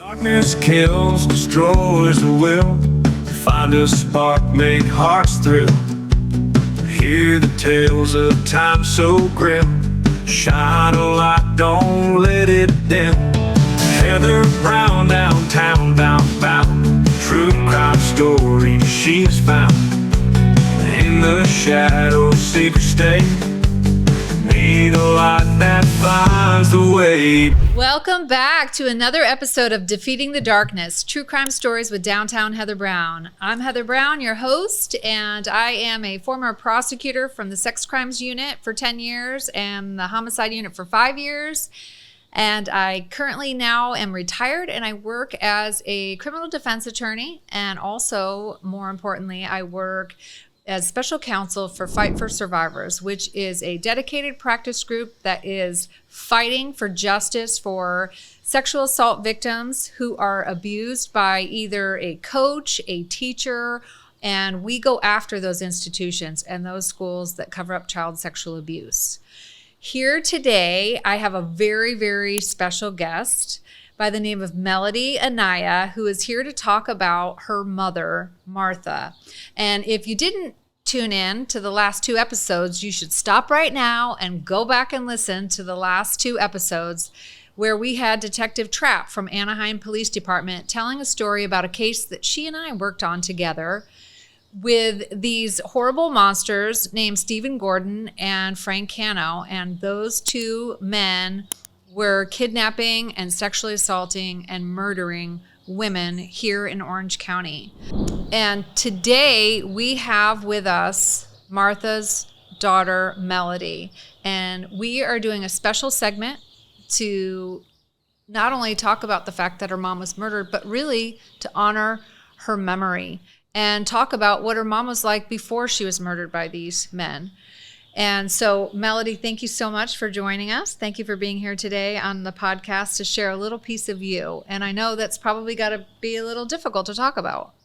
Darkness kills, destroys the will. Find a spark, make hearts thrill. Hear the tales of time so grim. Shine a light, don't let it dim. Heather Brown downtown, bound. True crime story she's found. In the shadows, secret stay. Need a light that finds the way. Welcome back to another episode of Defeating the Darkness, True Crime Stories with Downtown Heather Brown. I'm Heather Brown, your host, and I am a former prosecutor from the Sex Crimes Unit for 10 years and the Homicide Unit for 5 years. And I currently now am retired, and I work as a criminal defense attorney. And also, more importantly, I work as special counsel for Fight for Survivors, which is a dedicated practice group that is fighting for justice for sexual assault victims who are abused by either a coach, a teacher, and we go after those institutions and those schools that cover up child sexual abuse. Here today, I have a very, very special guest by the name of Melody Anaya, who is here to talk about her mother, Martha. And if you didn't tune in to the last 2 episodes, you should stop right now and go back and listen to the last 2 episodes where we had Detective Trapp from Anaheim Police Department telling a story about a case that she and I worked on together with these horrible monsters named Stephen Gordon and Frank Cano. And those 2 men were kidnapping and sexually assaulting and murdering women here in Orange County. And today we have with us Martha's daughter, Melody. And we are doing a special segment to not only talk about the fact that her mom was murdered, but really to honor her memory and talk about what her mom was like before she was murdered by these men. And so, Melody, thank you so much for joining us. Thank you for being here today on the podcast to share a little piece of you. And I know that's probably got to be a little difficult to talk about.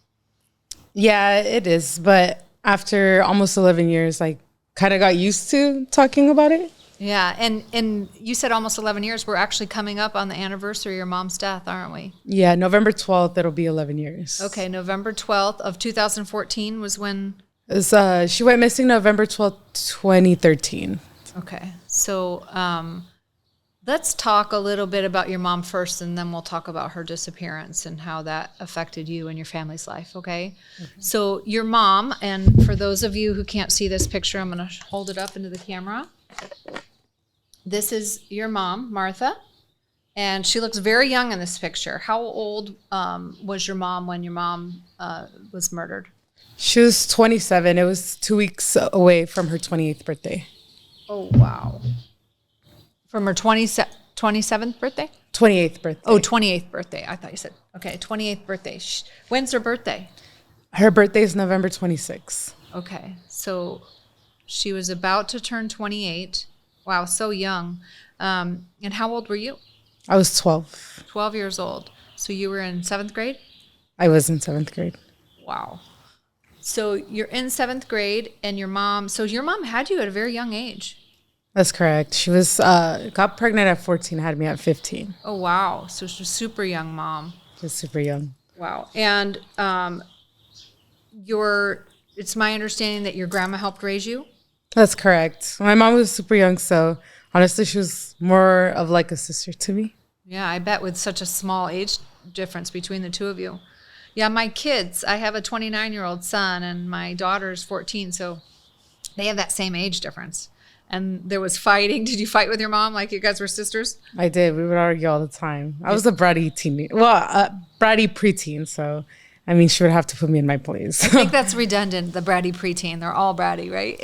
Yeah, it is. But after almost 11 years, I kind of got used to talking about it. Yeah. And you said almost 11 years. We're actually coming up on the anniversary of your mom's death, aren't we? Yeah, November 12th, it'll be 11 years. Okay, November 12th of 2014 was when... She went missing November 12th, 2013. Okay. So let's talk a little bit about your mom first, and then we'll talk about her disappearance and how that affected you and your family's life, okay? So your mom, and for those of you who can't see this picture, I'm going to hold it up into the camera. This is your mom, Martha, and she looks very young in this picture. How old was your mom when your mom was murdered? She was 27. It was 2 weeks away from her 28th birthday. Oh, wow. From her 27th birthday? 28th birthday. Oh, 28th birthday. I thought you said, okay, 28th birthday. When's her birthday? Her birthday is November 26th. Okay, so she was about to turn 28. Wow, so young. And how old were you? I was 12. 12 years old. So you were in 7th grade? I was in 7th grade. Wow. So you're in 7th grade, and your mom had you at a very young age. That's correct. She was got pregnant at 14, had me at 15. Oh, wow. So she's a super young mom. Just super young. Wow. And it's my understanding that your grandma helped raise you? That's correct. My mom was super young, so honestly, she was more of like a sister to me. Yeah, I bet with such a small age difference between the 2 of you. Yeah, my kids, I have a 29-year-old son and my daughter's 14, so they have that same age difference. And there was fighting. Did you fight with your mom like you guys were sisters? I did. We would argue all the time. I was a bratty bratty preteen, so I mean, she would have to put me in my place. I think that's redundant, the bratty preteen. They're all bratty, right?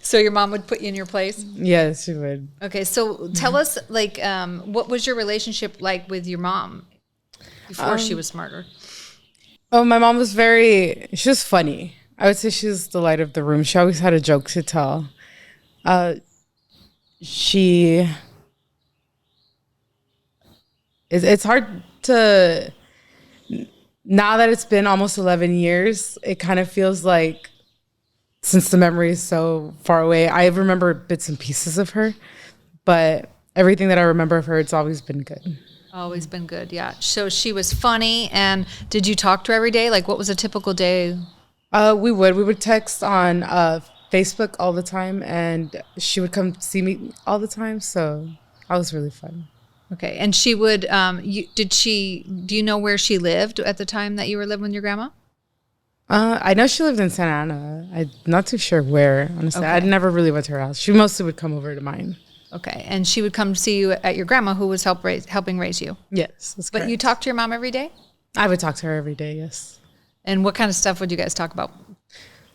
So your mom would put you in your place? Yes, she would. Okay, so tell us, like, what was your relationship like with your mom before she was murdered? Oh, my mom was she was funny. I would say she was the light of the room. She always had a joke to tell. It's hard to, now that it's been almost 11 years, it kind of feels like, since the memory is so far away, I remember bits and pieces of her, but everything that I remember of her, it's always been good. Always been good, yeah. So she was funny, and did you talk to her every day? Like, what was a typical day? We would text on Facebook all the time, and she would come see me all the time. So that was really fun. Okay, and she would. Do you know where she lived at the time that you were living with your grandma? I know she lived in Santa Ana. I'm not too sure where, honestly. Okay. I never really went to her house. She mostly would come over to mine. Okay, and she would come to see you at your grandma, who was helping raise you. Yes, that's But correct. you talked to your mom every day? I would talk to her every day, yes. And what kind of stuff would you guys talk about?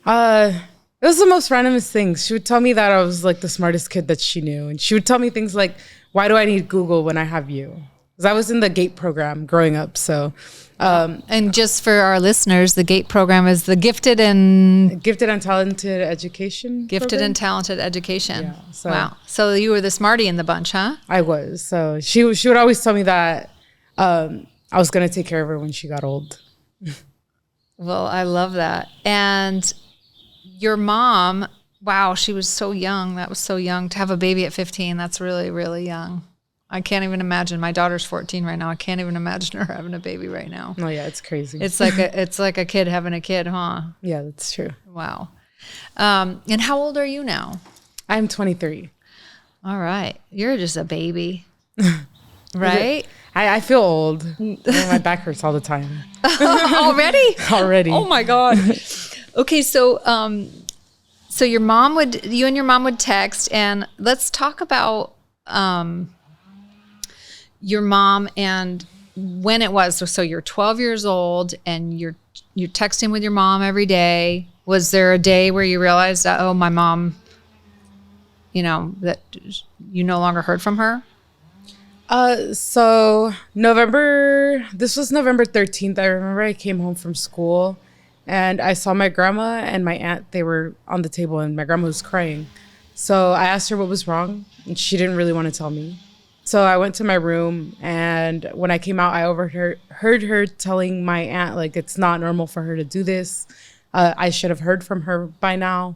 It was the most randomest things. She would tell me that I was like the smartest kid that she knew. And she would tell me things like, why do I need Google when I have you? Because I was in the GATE program growing up. So, And just for our listeners, the GATE program is the Gifted and Talented Education program. Talented Education. Yeah, so- Wow. So you were the smarty in the bunch, huh? I was. So she would always tell me that I was going to take care of her when she got old. Well, I love that. And your mom, wow, she was so young. That was so young to have a baby at 15. That's really, really young. I can't even imagine. My daughter's 14 right now. I can't even imagine her having a baby right now. Oh, yeah, it's crazy. It's like a kid having a kid, huh? Yeah, that's true. Wow. And how old are you now? I'm 23. All right. You're just a baby. Right? I feel old. My back hurts all the time. Already? Already. Oh my God. Okay, so so you and your mom would text, and let's talk about your mom and when it was. So you're 12 years old and you're texting with your mom every day. Was there a day where you realized that, oh, my mom, that you no longer heard from her? So this was November 13th. I remember I came home from school and I saw my grandma and my aunt. They were on the table and my grandma was crying. So I asked her what was wrong and she didn't really want to tell me. So I went to my room, and when I came out, I heard her telling my aunt, like, it's not normal for her to do this. I should have heard from her by now.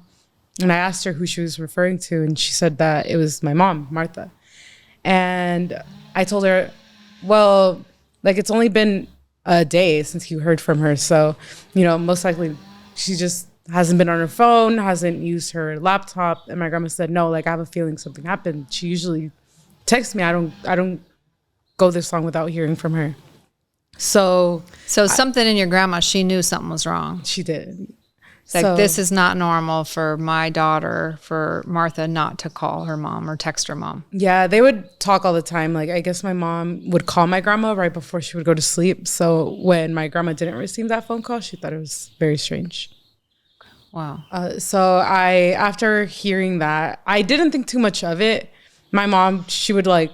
And I asked her who she was referring to, and she said that it was my mom, Martha. And I told her, well, like, it's only been a day since you heard from her. So, most likely she just hasn't been on her phone, hasn't used her laptop. And my grandma said, no, like, I have a feeling something happened. She usually texts me. I don't go this long without hearing from her. So something in your grandma, she knew something was wrong. she did. Like, this is not normal for my daughter, for Martha, not to call her mom or text her mom. Yeah, they would talk all the time. Like, I guess my mom would call my grandma right before she would go to sleep. So when my grandma didn't receive that phone call, she thought it was very strange. Wow. So after hearing that, I didn't think too much of it. My mom, she would like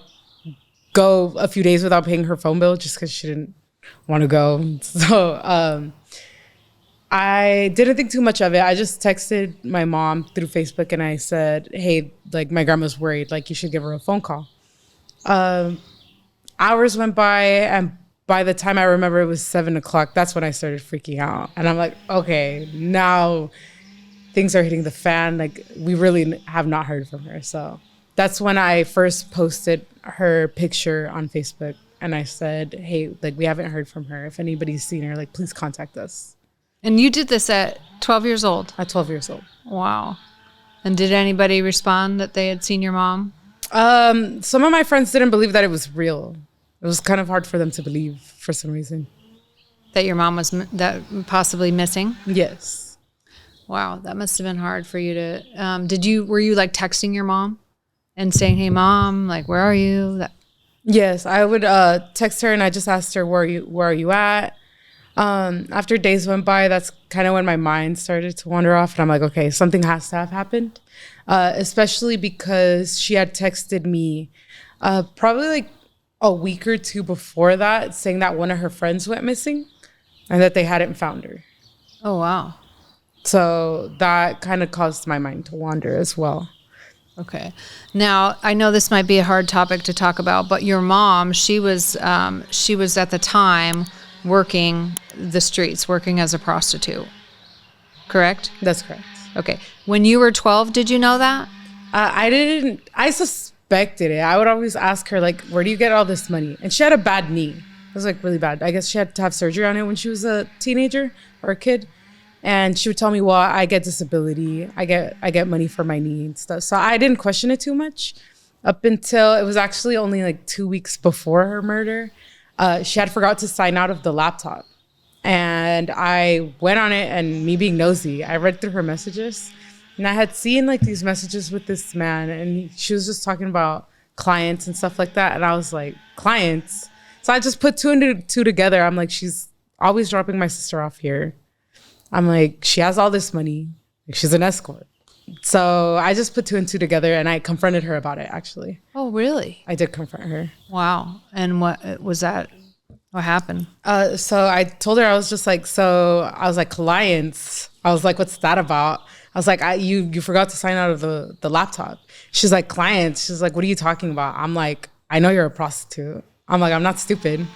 go a few days without paying her phone bill just because she didn't want to go. So I didn't think too much of it. I just texted my mom through Facebook and I said, hey, like, my grandma's worried. Like, you should give her a phone call. Hours went by, and by the time I remember it was 7:00, that's when I started freaking out. And I'm like, okay, now things are hitting the fan. Like, we really have not heard from her. So that's when I first posted her picture on Facebook. And I said, hey, like, we haven't heard from her. If anybody's seen her, like, please contact us. And you did this at 12 years old? At 12 years old. Wow. And did anybody respond that they had seen your mom? Some of my friends didn't believe that it was real. It was kind of hard for them to believe for some reason. That your mom was that possibly missing? Yes. Wow, that must have been hard for you to. Were you like texting your mom and saying, "Hey, mom, like, where are you?" Yes, I would text her and I just asked her, where are you at? After days went by, that's kind of when my mind started to wander off. And I'm like, okay, something has to have happened. Especially because she had texted me probably like a week or two before that, saying that one of her friends went missing and that they hadn't found her. Oh, wow. So that kind of caused my mind to wander as well. Okay. Now, I know this might be a hard topic to talk about, but your mom, she was at the time working the streets, working as a prostitute, correct? That's correct. Okay. When you were 12, did you know that? I didn't. I expected it. I would always ask her, like, where do you get all this money? And she had a bad knee. It was like really bad. I guess she had to have surgery on it when she was a teenager or a kid. And she would tell me, well, I get disability. I get money for my knee and stuff. So I didn't question it too much up until it was actually only like 2 weeks before her murder. She had forgot to sign out of the laptop. And I went on it, and me being nosy, I read through her messages. And I had seen like these messages with this man, and she was just talking about clients and stuff like that. And I was like, clients? So I just put two and two together. I'm like, she's always dropping my sister off here. I'm like, she has all this money. Like, she's an escort. So I just put two and two together, and I confronted her about it, actually. Oh, really? I did confront her. Wow. And what was that? What happened? So I told her, I was like, clients. I was like, what's that about? I was like, you forgot to sign out of the laptop. She's like, clients. She's like, what are you talking about? I'm like, I know you're a prostitute. I'm like, I'm not stupid.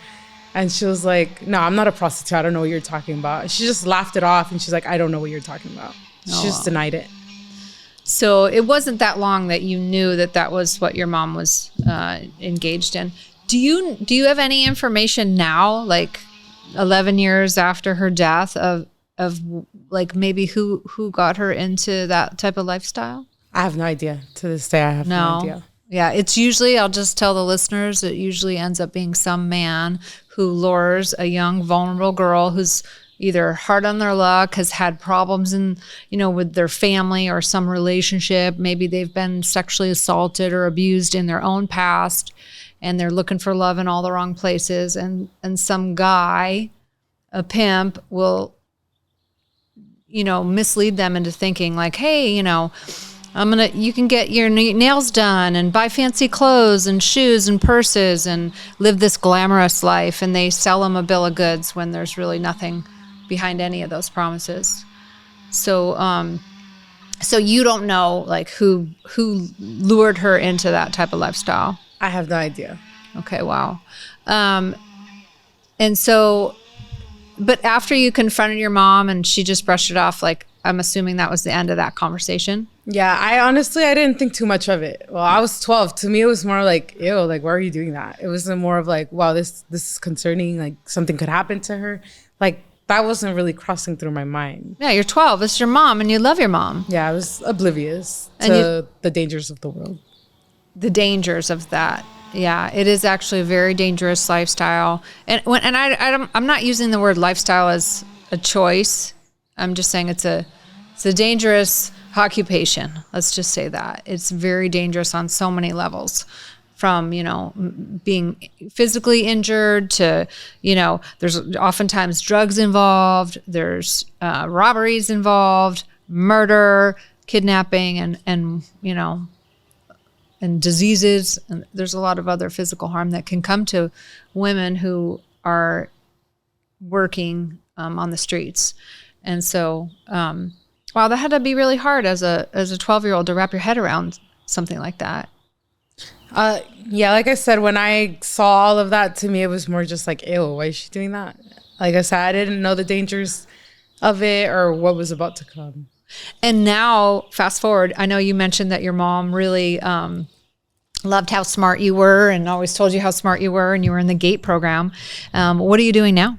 And she was like, no, I'm not a prostitute. I don't know what you're talking about. She just laughed it off, and she's like, I don't know what you're talking about. She just denied it. So it wasn't that long that you knew that was what your mom was engaged in. Do you have any information now, like 11 years after her death, of like maybe who got her into that type of lifestyle? I have no idea. To this day, I have no idea. Yeah, it's usually, I'll just tell the listeners, it usually ends up being some man who lures a young, vulnerable girl who's either hard on their luck, has had problems with their family or some relationship. Maybe they've been sexually assaulted or abused in their own past, and they're looking for love in all the wrong places. And some guy, a pimp, will, mislead them into thinking like, hey, you can get your nails done and buy fancy clothes and shoes and purses and live this glamorous life. And they sell them a bill of goods when there's really nothing behind any of those promises. So you don't know like who lured her into that type of lifestyle. I have no idea. Okay. Wow. And so, but after you confronted your mom and she just brushed it off, like, I'm assuming that was the end of that conversation. Yeah, I didn't think too much of it. Well, I was 12. To me, it was more like, ew, like, why are you doing that? It wasn't more of like, wow, this is concerning. Like, something could happen to her. Like, that wasn't really crossing through my mind. Yeah, you're 12. It's your mom, and you love your mom. Yeah, I was oblivious to the dangers of the world. The dangers of that. Yeah, it is actually a very dangerous lifestyle. I'm not using the word lifestyle as a choice. I'm just saying it's a dangerous occupation. Let's just say that. It's very dangerous on so many levels, from, being physically injured to, there's oftentimes drugs involved, there's robberies involved, murder, kidnapping, and diseases. And there's a lot of other physical harm that can come to women who are working on the streets. And so, wow, that had to be really hard as a 12-year-old to wrap your head around something like that. Yeah, like I said, when I saw all of that, to me, it was more just like, ew, why is she doing that? Like I said, I didn't know the dangers of it or what was about to come. And now, fast forward, I know you mentioned that your mom really loved how smart you were and always told you how smart you were, and you were in the GATE program. What are you doing now?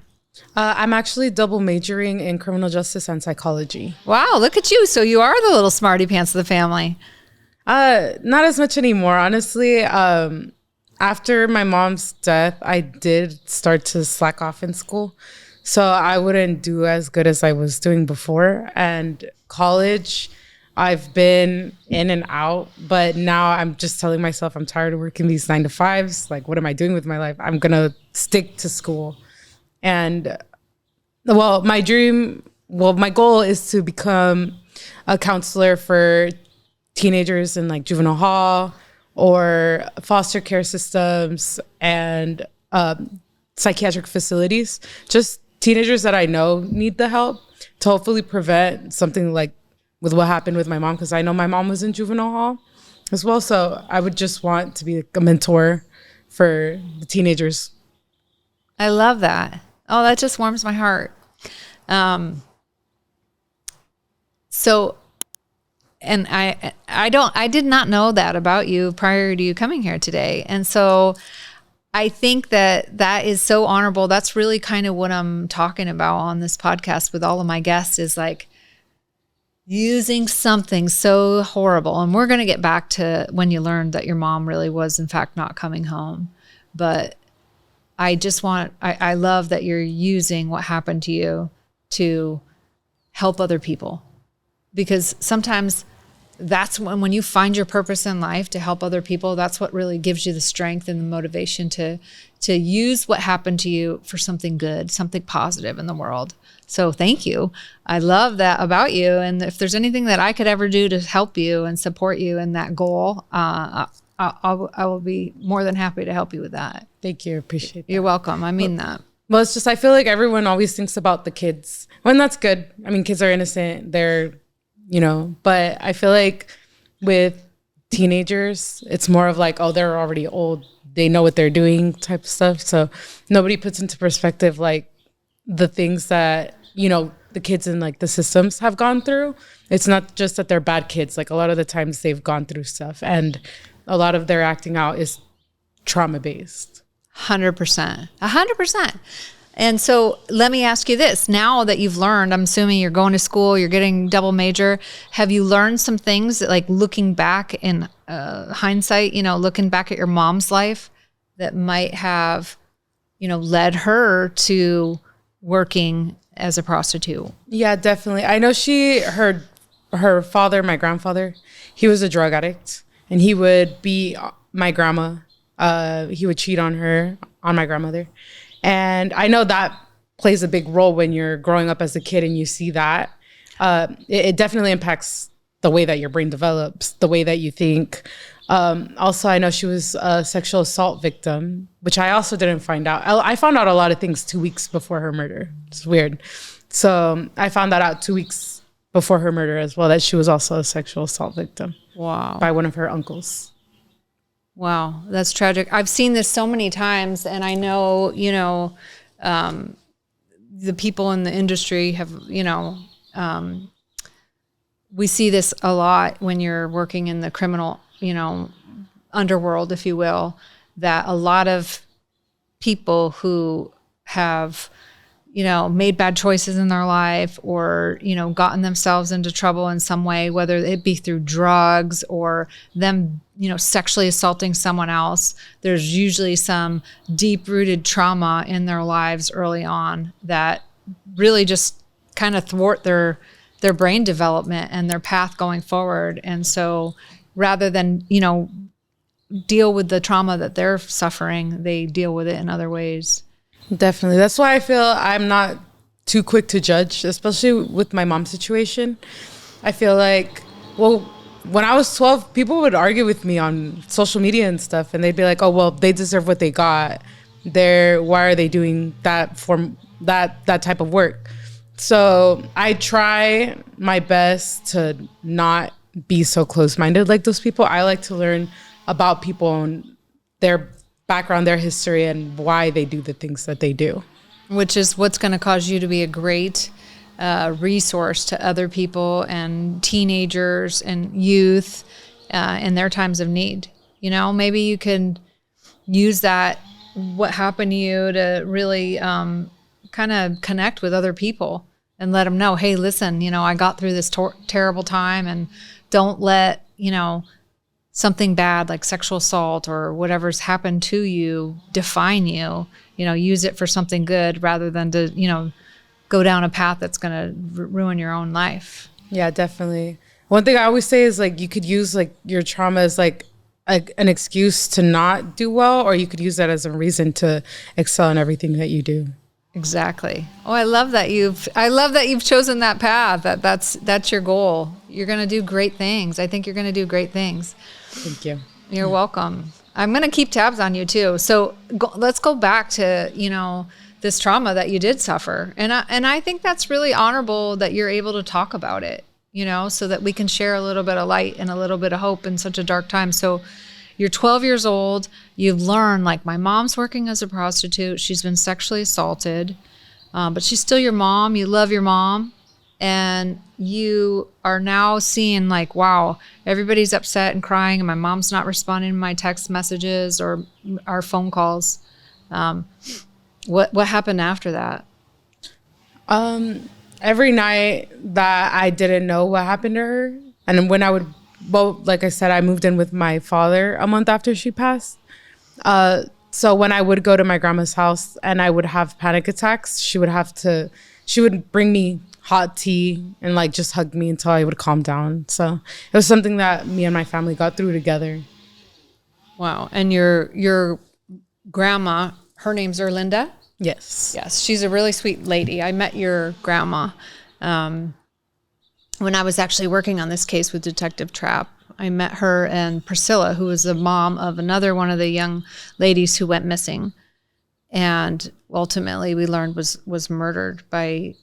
I'm actually double majoring in criminal justice and psychology. Wow, look at you. So you are the little smarty pants of the family. Not as much anymore, honestly. After my mom's death, I did start to slack off in school. So I wouldn't do as good as I was doing before. And college, I've been in and out, but now I'm just telling myself I'm tired of working these 9 to 5s. Like, what am I doing with my life? I'm going to stick to school. And my goal is to become a counselor for teenagers in like juvenile hall or foster care systems and psychiatric facilities. Just teenagers that I know need the help to hopefully prevent something like with what happened with my mom, because I know my mom was in juvenile hall as well. So I would just want to be a mentor for the teenagers. I love that. Oh, that just warms my heart. So and I did not know that about you prior to you coming here today. And so I think that is so honorable. That's really kind of what I'm talking about on this podcast with all of my guests, is like using something so horrible. And we're going to get back to when you learned that your mom really was in fact not coming home. But I love that you're using what happened to you to help other people, because sometimes that's when you find your purpose in life to help other people, that's what really gives you the strength and the motivation to use what happened to you for something good, something positive in the world. So thank you. I love that about you. And if there's anything that I could ever do to help you and support you in that goal, I will be more than happy to help you with that. Thank you. Appreciate that. You're welcome. I mean that. Well, it's just, I feel like everyone always thinks about the kids. When that's good. I mean, kids are innocent. They're, but I feel like with teenagers, it's more of like, oh, they're already old. They know what they're doing type of stuff. So nobody puts into perspective like the things that, the kids in like the systems have gone through. It's not just that they're bad kids. Like a lot of the times they've gone through stuff, and a lot of their acting out is trauma based. 100%. 100%. And so let me ask you this. Now that you've learned, I'm assuming you're going to school, you're getting double major. Have you learned some things that, like looking back in hindsight, looking back at your mom's life that might have, led her to working as a prostitute? Yeah, definitely. I know her father, my grandfather, he was a drug addict, and he would beat my grandma. He would cheat on my grandmother. And I know that plays a big role when you're growing up as a kid and you see that. It definitely impacts the way that your brain develops, the way that you think. Also, I know she was a sexual assault victim, which I also didn't find out. I found out a lot of things 2 weeks before her murder. It's weird. So I found that out 2 weeks before her murder as well, that she was also a sexual assault victim. Wow. By one of her uncles. Wow, that's tragic. I've seen this so many times, and I know, the people in the industry have, we see this a lot when you're working in the criminal, underworld, if you will, that a lot of people who have, made bad choices in their life, or, gotten themselves into trouble in some way, whether it be through drugs or them, sexually assaulting someone else. There's usually some deep-rooted trauma in their lives early on that really just kind of thwart their brain development and their path going forward. And so rather than, deal with the trauma that they're suffering, they deal with it in other ways. Definitely. That's why I feel I'm not too quick to judge, especially with my mom's situation. I feel like, when I was 12, people would argue with me on social media and stuff, and they'd be like, oh, well, they deserve what they got. Why are they doing that type of work? So I try my best to not be so close-minded like those people. I like to learn about people and their background, their history, and why they do the things that they do. Which is what's going to cause you to be a great resource to other people and teenagers and youth in their times of need. Maybe you can use that, what happened to you, to really kind of connect with other people and let them know, hey, listen, I got through this terrible time, and don't let, something bad like sexual assault or whatever's happened to you define you. Use it for something good rather than to, go down a path that's going to ruin your own life. Yeah, definitely. One thing I always say is, like, you could use like your trauma as like an excuse to not do well, or you could use that as a reason to excel in everything that you do. Exactly. Oh, I love that you've chosen that path. That's your goal. You're going to do great things. I think you're going to do great things. Thank you. You're welcome. I'm going to keep tabs on you too. So let's go back to, this trauma that you did suffer. And I think that's really honorable that you're able to talk about it, so that we can share a little bit of light and a little bit of hope in such a dark time. So you're 12 years old. You've learned, like, my mom's working as a prostitute. She's been sexually assaulted, but she's still your mom. You love your mom. and you are now seeing like, wow, everybody's upset and crying, and my mom's not responding to my text messages or our phone calls. What happened after that? Every night that I didn't know what happened to her, and when I would, well, like I said, I moved in with my father a month after she passed. So when I would go to my grandma's house and I would have panic attacks, she would bring me hot tea and like just hug me until I would calm down. So it was something that me and my family got through together. Wow. And your grandma, her name's Erlinda? Yes. Yes, she's a really sweet lady. I met your grandma when I was actually working on this case with Detective Trapp. I met her and Priscilla, who was the mom of another one of the young ladies who went missing, and ultimately we learned was murdered by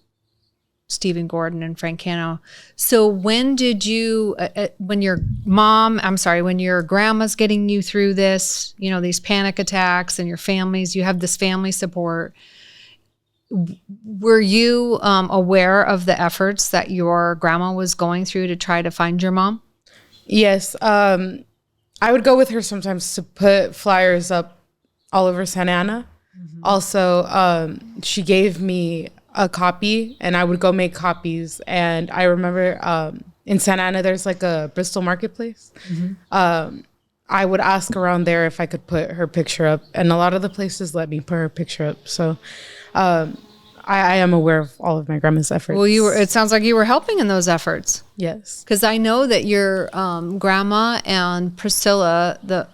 Stephen Gordon and Frank Cano. So when did you, when your grandma's getting you through this, you know, these panic attacks, and your families, you have this family support, were you aware of the efforts that your grandma was going through to try to find your mom? Yes. I would go with her sometimes to put flyers up all over Santa Ana. Mm-hmm. Also, she gave me a copy and I would go make copies. And I remember in Santa Ana, there's like a Bristol marketplace. Mm-hmm. I would ask around there if I could put her picture up, and a lot of the places let me put her picture up. So I am aware of all of my grandma's efforts. Well, it sounds like you were helping in those efforts. Yes. Because I know that your grandma and Priscilla, the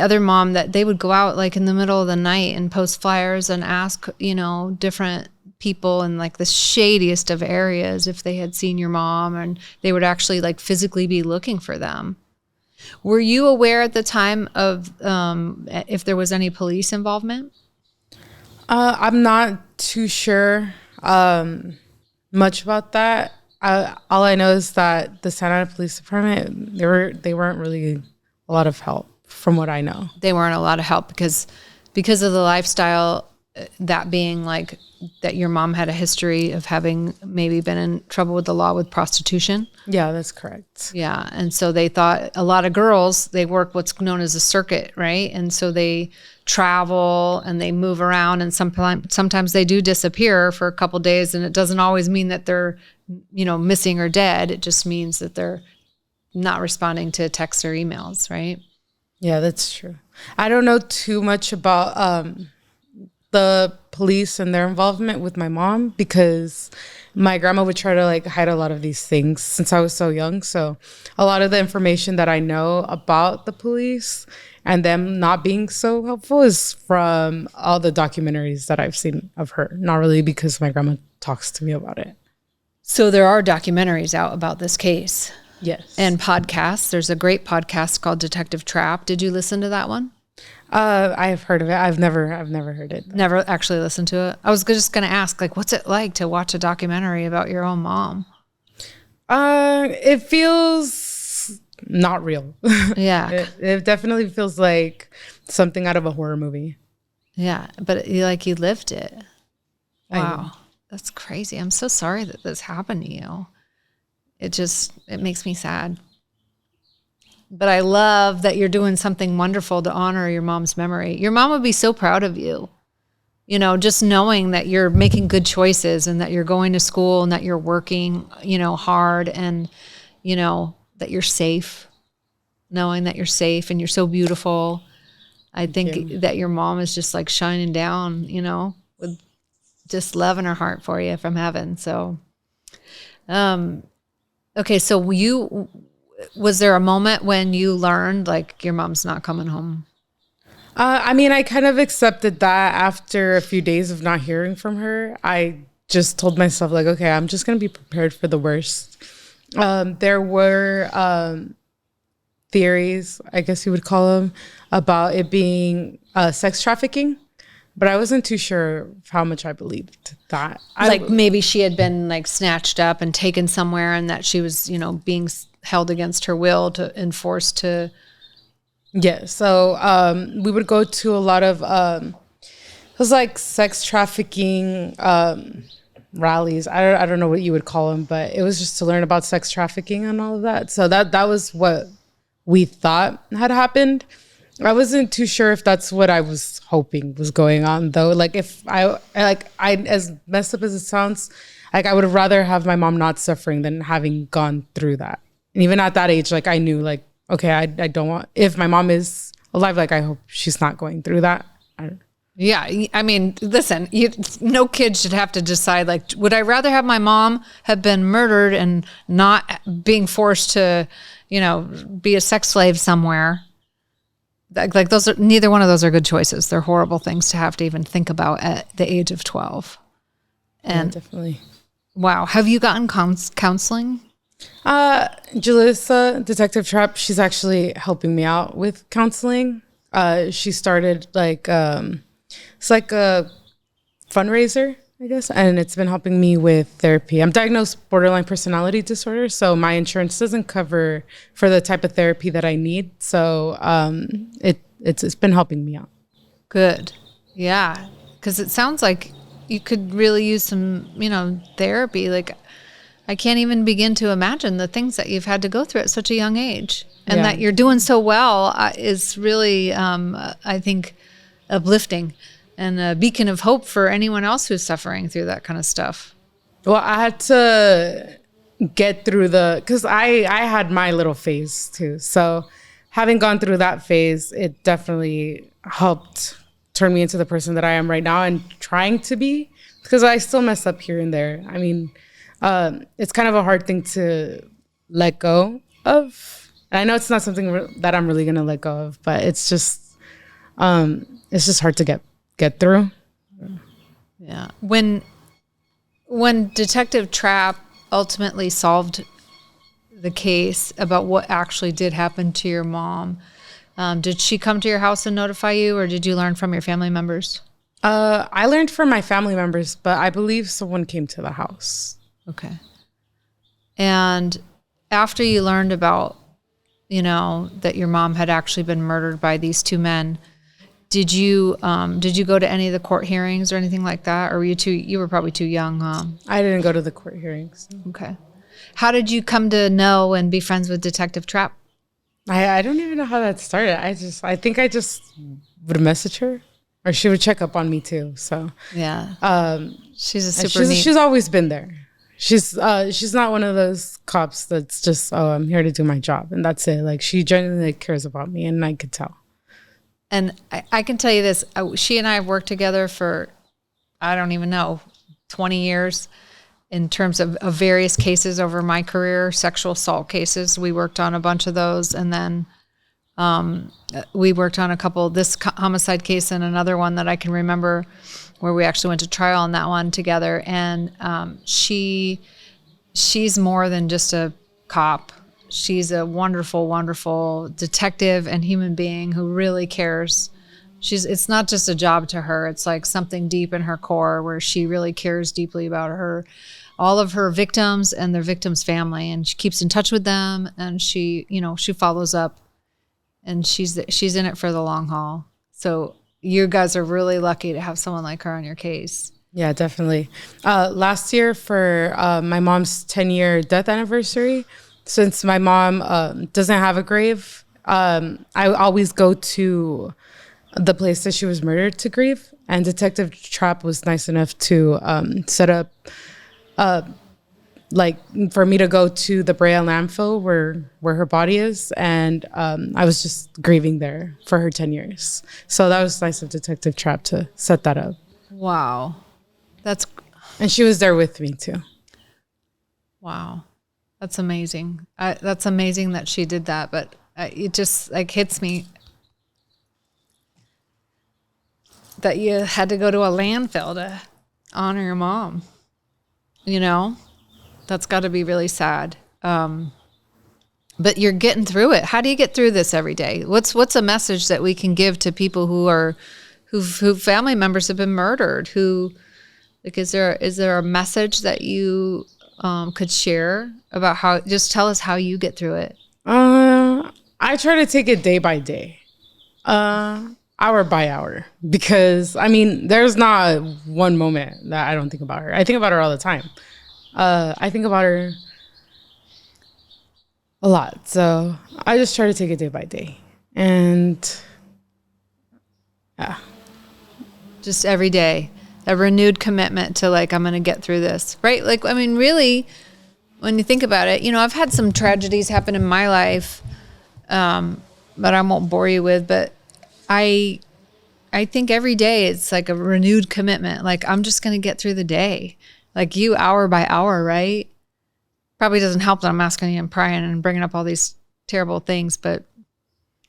other mom, that they would go out like in the middle of the night and post flyers and ask, you know, different people in like the shadiest of areas if they had seen your mom, and they would actually like physically be looking for them. Were you aware at the time of if there was any police involvement? I'm not too sure much about that. All I know is that the Santa Ana Police Department, they weren't really a lot of help from what I know. They weren't a lot of help because of the lifestyle, that being like that your mom had a history of having maybe been in trouble with the law with prostitution. Yeah, that's correct. Yeah. And so they thought a lot of girls, they work what's known as a circuit, right? And so they travel and they move around, and sometimes they do disappear for a couple of days, and it doesn't always mean that they're, you know, missing or dead. It just means that they're not responding to texts or emails, right? Yeah, that's true. I don't know too much about the police and their involvement with my mom, because my grandma would try to like hide a lot of these things since I was so young. So a lot of the information that I know about the police and them not being so helpful is from all the documentaries that I've seen of her, not really because my grandma talks to me about it. So there are documentaries out about this case. Yes. And podcasts. There's a great podcast called Detective Trapp. Did you listen to that one? I have heard of it. I've never heard it. Never actually listened to it. I was just going to ask, like, what's it like to watch a documentary about your own mom? It feels not real. Yeah. It definitely feels like something out of a horror movie. Yeah, but you lived it. Wow. That's crazy. I'm so sorry that this happened to you. It makes me sad. But I love that you're doing something wonderful to honor your mom's memory. Your mom would be so proud of you. You know, just knowing that you're making good choices and that you're going to school and that you're working, you know, hard, and, you know, that you're safe. Knowing that you're safe and you're so beautiful. I think that your mom is just like shining down, you know, with just love in her heart for you from heaven. So, okay. So was there a moment when you learned like your mom's not coming home? I mean, I kind of accepted that after a few days of not hearing from her. I just told myself like, okay, I'm just going to be prepared for the worst. There were theories, I guess you would call them, about it being sex trafficking, but I wasn't too sure how much I believed that. Like maybe she had been like snatched up and taken somewhere, and that she was, you know, being held against her will and forced to. Yeah. So we would go to a lot of it was like sex trafficking rallies. I don't know what you would call them, but it was just to learn about sex trafficking and all of that. So that was what we thought had happened. I wasn't too sure if that's what I was hoping was going on, though. Like, if I as messed up as it sounds, like, I would rather have my mom not suffering than having gone through that. And even at that age, like, I knew, like, okay, I don't want, if my mom is alive, like, I hope she's not going through that. Yeah, I mean, listen, no kid should have to decide, like, would I rather have my mom have been murdered and not being forced to, be a sex slave somewhere? Like those are, neither one of those are good choices. They're horrible things to have to even think about at the age of 12. And yeah, definitely. Wow. Have you gotten counseling? Jalissa, Detective Trapp, she's actually helping me out with counseling. She started it's like a fundraiser, I guess, and it's been helping me with therapy. I'm diagnosed borderline personality disorder, so my insurance doesn't cover for the type of therapy that I need. So it's been helping me out. Good. Yeah. Because it sounds like you could really use some, therapy. Like, I can't even begin to imagine the things that you've had to go through at such a young age. And that you're doing so well is really, I think, uplifting and a beacon of hope for anyone else who's suffering through that kind of stuff. Well, I had to get through because I had my little phase too. So having gone through that phase, it definitely helped turn me into the person that I am right now and trying to be, because I still mess up here and there. I mean, it's kind of a hard thing to let go of. And I know it's not something that I'm really going to let go of, but it's just hard to get through. Yeah. When Detective Trapp ultimately solved the case about what actually did happen to your mom, did she come to your house and notify you, or did you learn from your family members? I learned from my family members, but I believe someone came to the house. Okay. And after you learned about, that your mom had actually been murdered by these two men, did you go to any of the court hearings or anything like that? Or were you were probably too young? I didn't go to the court hearings. Okay. How did you come to know and be friends with Detective Trapp? I don't even know how that started. I think I just would message her, or she would check up on me too. So yeah, she's a super neat. She's always been there. She's not one of those cops that's just, oh, I'm here to do my job and that's it. Like, she genuinely cares about me, and I could tell. And I can tell you this, she and I have worked together for, I don't even know, 20 years in terms of various cases over my career, sexual assault cases. We worked on a bunch of those. And then we worked on a couple, this homicide case and another one that I can remember where we actually went to trial on that one together. And she's more than just a cop. She's a wonderful, wonderful detective and human being who really cares. It's not just a job to her. It's like something deep in her core where she really cares deeply about all of her victims and their victims' family. And she keeps in touch with them, and she follows up, and she's in it for the long haul. So you guys are really lucky to have someone like her on your case. Yeah, definitely. Last year for my mom's 10-year death anniversary, since my mom doesn't have a grave, I always go to the place that she was murdered to grieve. And Detective Trapp was nice enough to set up, for me to go to the Brea landfill where her body is. And I was just grieving there for her 10 years. So that was nice of Detective Trapp to set that up. Wow. And she was there with me too. Wow. That's amazing. That's amazing that she did that, but it just hits me that you had to go to a landfill to honor your mom. That's got to be really sad. But you're getting through it. How do you get through this every day? What's a message that we can give to people who family members have been murdered? Is there a message that you could share about just tell us how you get through it? I try to take it day by day. hour by hour, because I mean, there's not one moment that I don't think about her. I think about her all the time. I think about her a lot. So I just try to take it day by day. And yeah. Just every day, a renewed commitment to like, I'm going to get through this, right? Like, I mean, really, when you think about it, you know, I've had some tragedies happen in my life, but I won't bore you with, but I think every day it's like a renewed commitment. Like, I'm just going to get through the day, like you, hour by hour, right? Probably doesn't help that I'm asking you and prying and bringing up all these terrible things, but.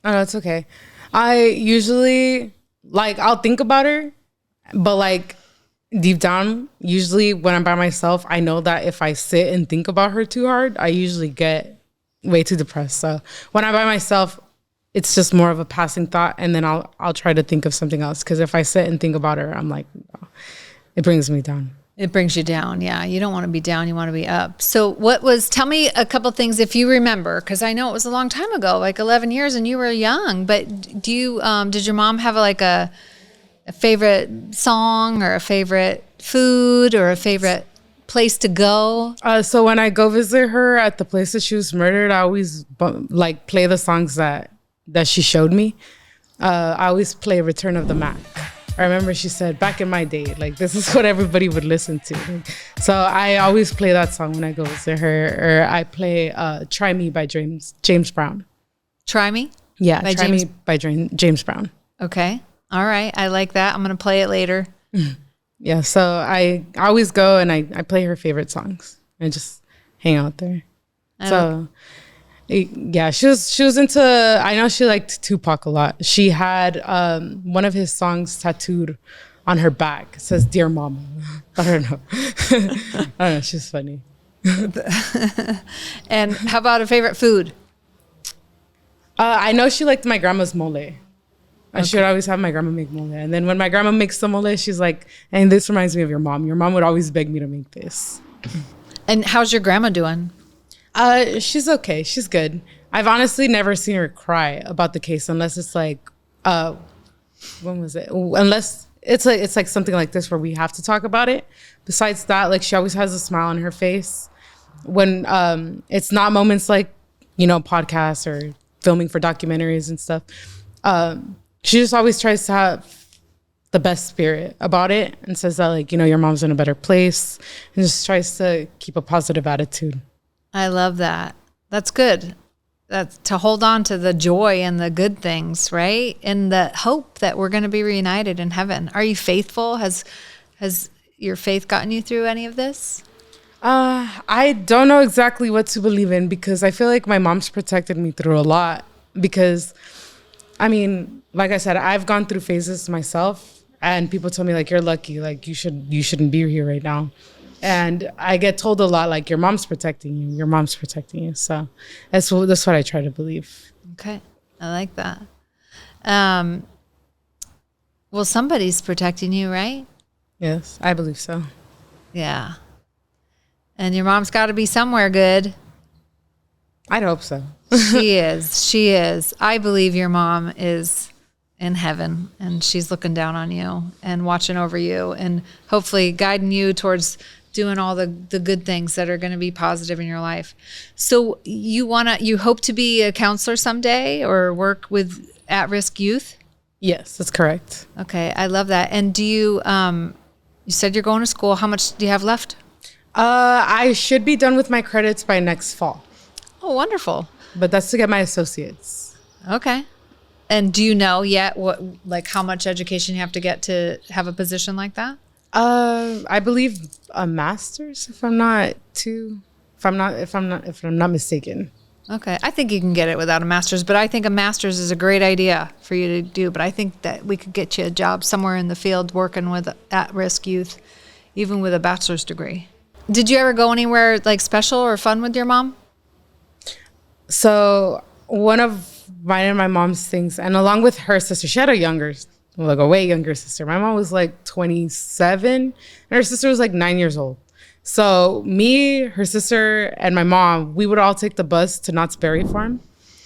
Oh, no, it's okay. I usually, like, I'll think about her, but like deep down, usually when I'm by myself, I know that if I sit and think about her too hard, I usually get way too depressed. So when I'm by myself, it's just more of a passing thought, and then I'll try to think of something else. Because if I sit and think about her, I'm like, no, it brings me down. It brings you down. Yeah. You don't want to be down. You want to be up. So tell me a couple things if you remember, because I know it was a long time ago, like 11 years and you were young, but did your mom have a favorite song or a favorite food or a favorite place to go? So when I go visit her at the place that she was murdered, I always like play the songs that she showed me. I always play Return of the Mac. I remember she said, back in my day, like, this is what everybody would listen to. So I always play that song when I go visit her. Or I play Try Me by James Brown. Try Me? Yeah, Try Me by James Brown. Okay. All right. I like that. I'm going to play it later. Yeah, so I always go and I play her favorite songs and just hang out there. Yeah, she was into, I know she liked Tupac a lot. She had one of his songs tattooed on her back. It says, Dear Mama. I don't know. I don't know, she's funny. And how about a favorite food? I know she liked my grandma's mole. I should always have my grandma make mole. And then when my grandma makes the mole, she's like, and this reminds me of your mom. Your mom would always beg me to make this. And how's your grandma doing? She's okay. She's good. I've honestly never seen her cry about the case unless it's like, when was it? Unless it's like something like this where we have to talk about it. Besides that, like, she always has a smile on her face. When it's not moments like, you know, podcasts or filming for documentaries and stuff. She just always tries to have the best spirit about it and says that, like, you know, your mom's in a better place, and just tries to keep a positive attitude. I love that. That's good. That's to hold on to the joy and the good things, right? And the hope that we're going to be reunited in heaven. Are you faithful? Has your faith gotten you through any of this? I don't know exactly what to believe in, because I feel like my mom's protected me through a lot. Because, I mean, like I said, I've gone through phases myself, and people tell me, like, you're lucky, like, you shouldn't be here right now. And I get told a lot, like, your mom's protecting you. Your mom's protecting you. So that's what I try to believe. Okay. I like that. Well, somebody's protecting you, right? Yes, I believe so. Yeah. And your mom's got to be somewhere good. I'd hope so. She is. She is. I believe your mom is in heaven, and she's looking down on you and watching over you and hopefully guiding you towards doing all the good things that are going to be positive in your life. So you hope to be a counselor someday or work with at-risk youth? Yes, that's correct. Okay. I love that. And do you said you're going to school. How much do you have left? I should be done with my credits by next fall. Oh, wonderful. But that's to get my associates. Okay. And do you know yet how much education you have to get to have a position like that? I believe a master's, if I'm not mistaken. Okay. I think you can get it without a master's, but I think a master's is a great idea for you to do. But I think that we could get you a job somewhere in the field working with at-risk youth, even with a bachelor's degree. Did you ever go anywhere like special or fun with your mom? So one of mine and my mom's things, and along with her sister, she had a way younger sister. My mom was like 27 and her sister was like 9 years old. So me, her sister, and my mom, we would all take the bus to Knott's Berry Farm.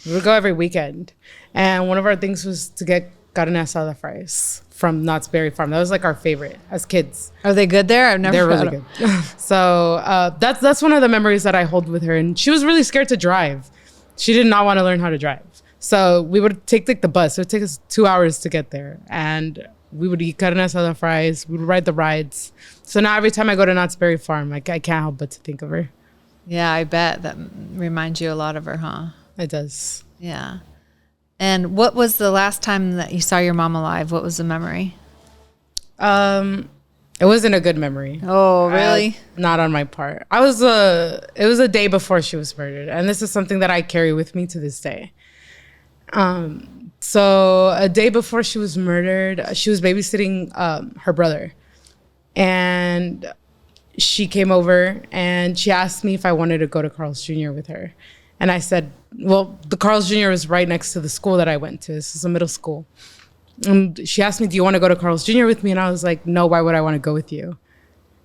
We would go every weekend. And one of our things was to get carne asada fries from Knott's Berry Farm. That was like our favorite as kids. Are they good there? I've never They're had really good. So that's one of the memories that I hold with her. And she was really scared to drive. She did not want to learn how to drive. So we would take like the bus. It would take us 2 hours to get there. And we would eat carne asada fries. We would ride the rides. So now every time I go to Knott's Berry Farm, I can't help but to think of her. Yeah, I bet that reminds you a lot of her, huh? It does. Yeah. And what was the last time that you saw your mom alive? What was the memory? It wasn't a good memory. Oh, really? Not on my part. It was a day before she was murdered. And this is something that I carry with me to this day. So a day before she was murdered, she was babysitting her brother. And she came over and she asked me if I wanted to go to Carl's Jr. with her. And I said, well, the Carl's Jr. was right next to the school that I went to. This is a middle school. And she asked me, do you want to go to Carl's Jr. with me? And I was like, no, why would I want to go with you?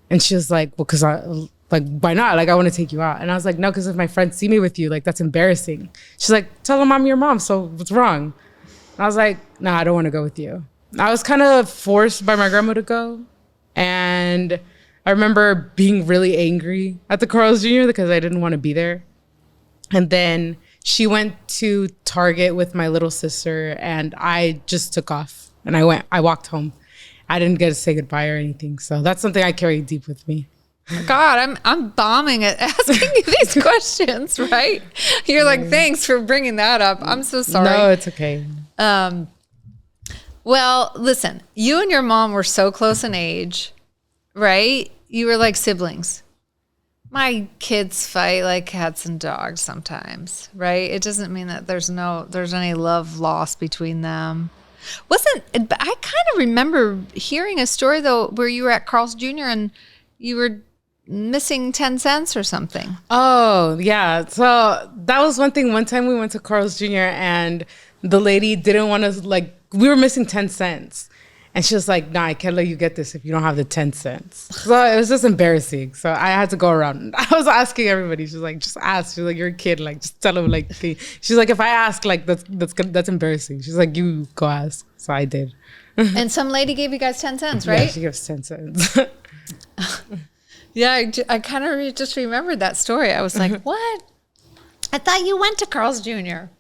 And she was like, well, because why not? Like, I want to take you out. And I was like, no, because if my friends see me with you, like, that's embarrassing. She's like, tell them I'm your mom. So what's wrong? And I was like, no, I don't want to go with you. I was kind of forced by my grandma to go. And I remember being really angry at the Carl's Jr. because I didn't want to be there. And then she went to Target with my little sister and I just took off and I walked home. I didn't get to say goodbye or anything. So that's something I carry deep with me. God, I'm bombing at asking you these questions, right? You're like, thanks for bringing that up. I'm so sorry. No, it's okay. Well, listen, you and your mom were so close in age, right? You were like siblings. My kids fight like cats and dogs sometimes, right? It doesn't mean that there's any love lost between them. I kind of remember hearing a story though where you were at Carl's Jr. and you were missing 10 cents or something. Oh, yeah. So that was one thing. One time we went to Carl's Jr. and the lady didn't want us, like, we were missing 10 cents. And she was like, nah, I can't let you get this if you don't have the 10 cents. So it was just embarrassing. So I had to go around. I was asking everybody. She's like, just ask. She's like, you're a kid. Like, just tell them, like, she's like, if I ask, like, that's embarrassing. She's like, you go ask. So I did. And some lady gave you guys 10 cents, right? Yeah, she gives 10 cents. Yeah, I kind of just remembered that story. I was like, what? I thought you went to Carl's Jr.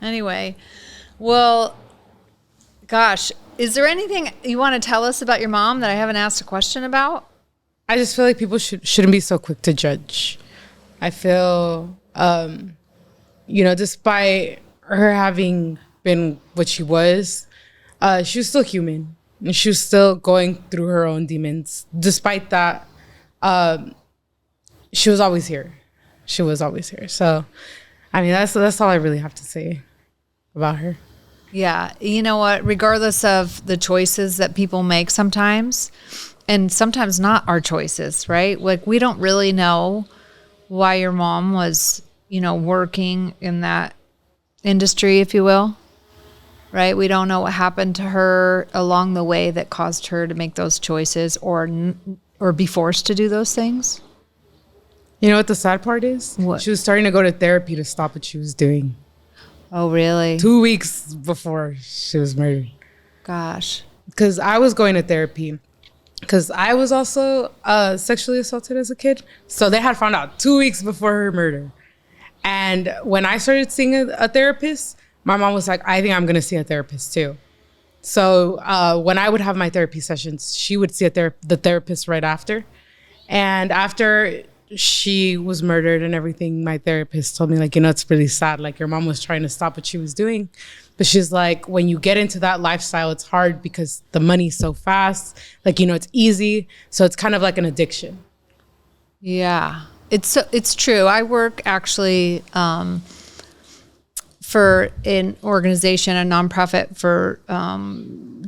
Anyway, well, gosh, is there anything you want to tell us about your mom that I haven't asked a question about? I just feel like people shouldn't be so quick to judge. I feel, despite her having been what she was still human. And she was still going through her own demons. Despite that, she was always here. She was always here. So, I mean, that's all I really have to say about her. Yeah. You know what? Regardless of the choices that people make sometimes, and sometimes not our choices, right? Like, we don't really know why your mom was, working in that industry, if you will, right? We don't know what happened to her along the way that caused her to make those choices or be forced to do those things. You know what the sad part is? What? She was starting to go to therapy to stop what she was doing. Oh, really? 2 weeks before she was murdered. Gosh. Because I was going to therapy. Because I was also sexually assaulted as a kid. So they had found out 2 weeks before her murder. And when I started seeing a therapist, my mom was like, I think I'm going to see a therapist too. So when I would have my therapy sessions, she would see the therapist right after. And after she was murdered and everything, my therapist told me, like, it's really sad. Like, your mom was trying to stop what she was doing. But she's like, when you get into that lifestyle, it's hard because the money's so fast. Like, it's easy. So it's kind of like an addiction. Yeah, it's true. I work actually for an organization, a nonprofit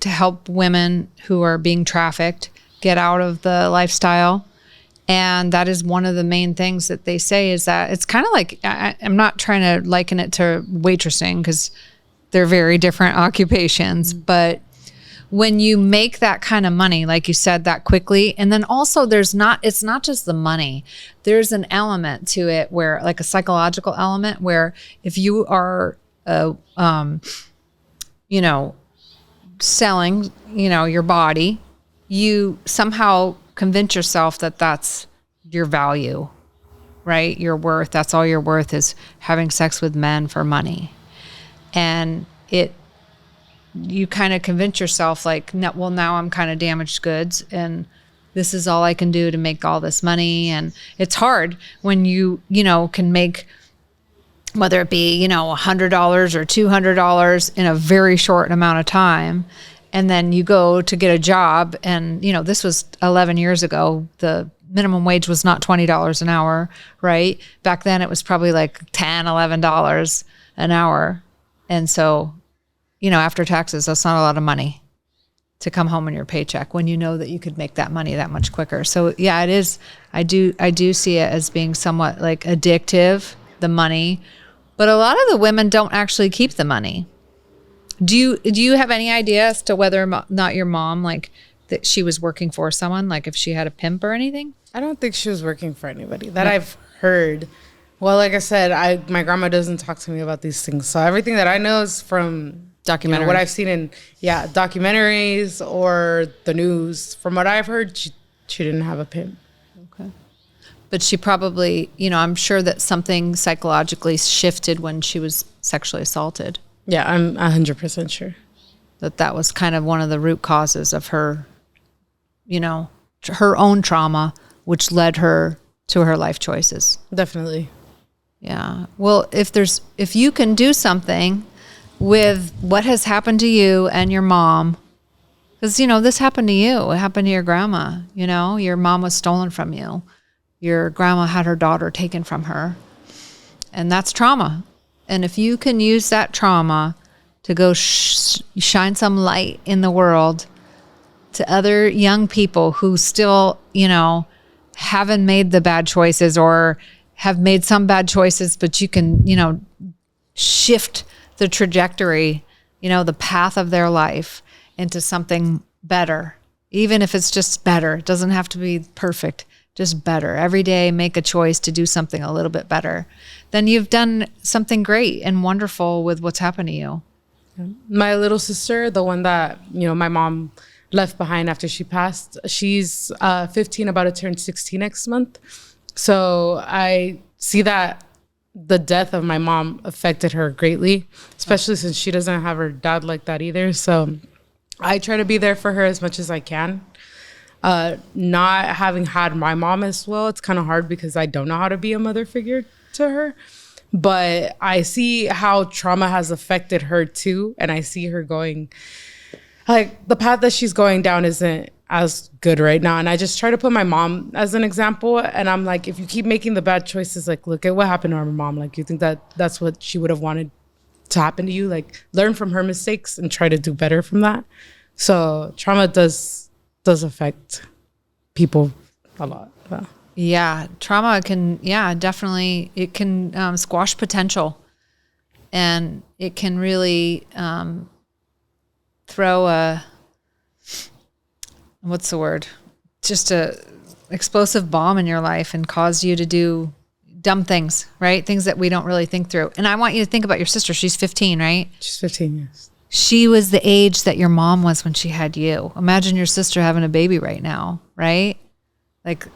to help women who are being trafficked get out of the lifestyle. And that is one of the main things that they say is that it's kind of like, I'm not trying to liken it to waitressing because they're very different occupations, but when you make that kind of money, like you said, that quickly, and then also it's not just the money, there's an element to it where, like, a psychological element where if you are, selling, your body, you somehow convince yourself that that's your value, right? Your worth. That's all your worth is having sex with men for money. And you kind of convince yourself like, no, well, now I'm kind of damaged goods and this is all I can do to make all this money. And it's hard when you can make, whether it be, $100 or $200 in a very short amount of time. And then you go to get a job and, this was 11 years ago. The minimum wage was not $20 an hour, right? Back then it was probably like $10, $11 an hour. And so, after taxes, that's not a lot of money to come home in your paycheck when you know that you could make that money that much quicker. So yeah, it is. I do see it as being somewhat like addictive, the money, but a lot of the women don't actually keep the money. Do you have any idea as to whether or not your mom, like that she was working for someone, like if she had a pimp or anything? I don't think she was working for anybody that I've heard. Well, like I said, my grandma doesn't talk to me about these things. So everything that I know is from Documentary. what I've seen in documentaries or the news. From what I've heard, she didn't have a pimp. Okay. But she probably, I'm sure that something psychologically shifted when she was sexually assaulted. Yeah, I'm 100% sure. That was kind of one of the root causes of her, her own trauma, which led her to her life choices. Definitely. Yeah. Well, if you can do something with what has happened to you and your mom, because, this happened to you. It happened to your grandma. Your mom was stolen from you. Your grandma had her daughter taken from her. And that's trauma. And if you can use that trauma to go shine some light in the world to other young people who still, haven't made the bad choices or have made some bad choices, but you can, shift the trajectory, the path of their life into something better, even if it's just better. It doesn't have to be perfect, just better. Every day, make a choice to do something a little bit better. Then you've done something great and wonderful with what's happened to you. My little sister, the one that, my mom left behind after she passed, she's 15, about to turn 16 next month. So I see that the death of my mom affected her greatly, especially since she doesn't have her dad like that either. So I try to be there for her as much as I can. Not having had my mom as well, it's kind of hard because I don't know how to be a mother figure to her. But I see how trauma has affected her too. And I see her going, like, the path that she's going down isn't as good right now. And I just try to put my mom as an example. And I'm like, if you keep making the bad choices, like, look at what happened to our mom. Like, you think that that's what she would have wanted to happen to you? Like, learn from her mistakes and try to do better from that. So trauma does affect people a lot. Yeah, trauma can, definitely, it can squash potential, and it can really throw what's the word? Just a explosive bomb in your life and cause you to do dumb things, right? Things that we don't really think through. And I want you to think about your sister. She's 15, right? She's 15, yes. She was the age that your mom was when she had you. Imagine your sister having a baby right now, right? Like,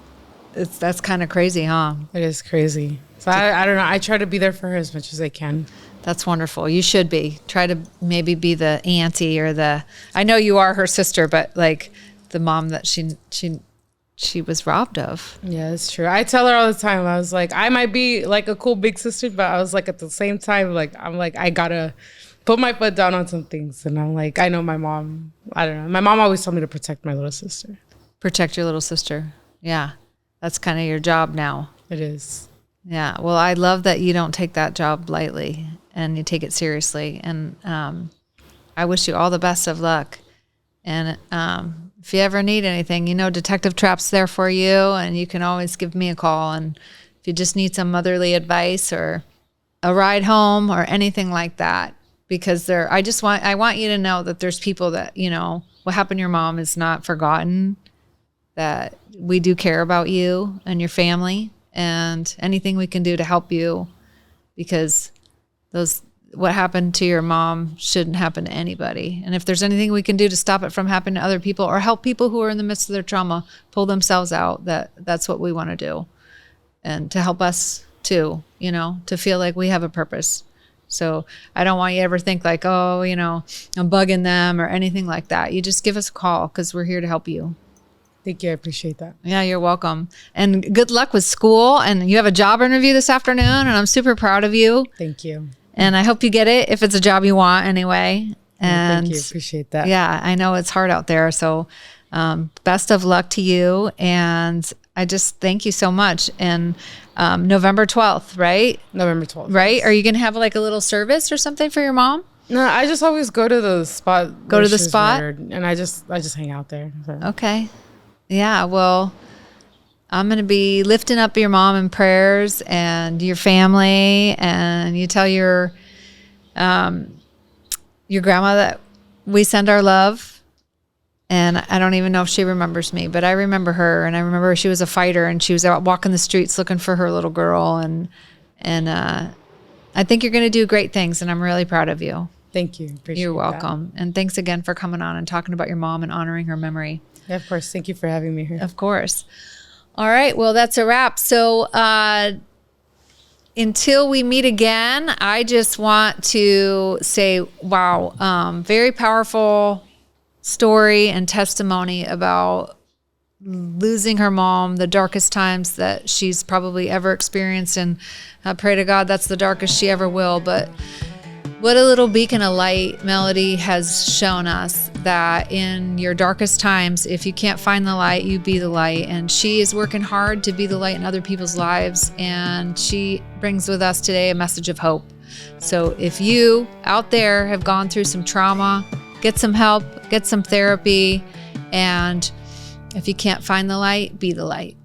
that's kind of crazy, huh? It is crazy. So I don't know. I try to be there for her as much as I can. That's wonderful. You should be. Try to maybe be the auntie or I know you are her sister, but like the mom that she was robbed of. Yeah, it's true. I tell her all the time. I was like, I might be like a cool big sister, but I was like, at the same time, like, I'm like, I gotta put my foot down on some things. And I'm like, I know my mom, I don't know. My mom always told me to protect my little sister. Protect your little sister. Yeah. That's kind of your job now. It is. Yeah. Well, I love that you don't take that job lightly and you take it seriously. And I wish you all the best of luck. And if you ever need anything, Detective Trap's there for you, and you can always give me a call. And if you just need some motherly advice or a ride home or anything like that, because I want you to know that there's people that, what happened to your mom is not forgotten, that we do care about you and your family, and anything we can do to help you, because what happened to your mom shouldn't happen to anybody. And if there's anything we can do to stop it from happening to other people or help people who are in the midst of their trauma pull themselves out, that's what we want to do. And to help us too, to feel like we have a purpose. So I don't want you to ever think like, oh, I'm bugging them or anything like that. You just give us a call because we're here to help you. Thank you. I appreciate that. Yeah, you're welcome. And good luck with school. And you have a job interview this afternoon, and I'm super proud of you. Thank you. And I hope you get it if it's a job you want anyway. And thank you. Appreciate that. Yeah, I know it's hard out there. So best of luck to you. And I just thank you so much. And November 12th, right? November 12th. Right? Yes. Are you going to have like a little service or something for your mom? No, I just always go to the spot. Go to the spot? And I just hang out there. So. Okay. Yeah, well, I'm going to be lifting up your mom in prayers and your family, and you tell your grandma that we send our love. And I don't even know if she remembers me, but I remember her, and I remember she was a fighter, and she was out walking the streets looking for her little girl, and I think you're going to do great things, and I'm really proud of you. Thank you. Appreciate You're welcome. And thanks again for coming on and talking about your mom and honoring her memory. Yeah, of course. Thank you for having me here. Of course. All right. Well, that's a wrap. So until we meet again, I just want to say, wow, very powerful story and testimony about losing her mom, the darkest times that she's probably ever experienced. And I pray to God that's the darkest she ever will. But what a little beacon of light Melody has shown us, that in your darkest times, if you can't find the light, you be the light. And she is working hard to be the light in other people's lives. And she brings with us today a message of hope. So if you out there have gone through some trauma, get some help, get some therapy. And if you can't find the light, be the light.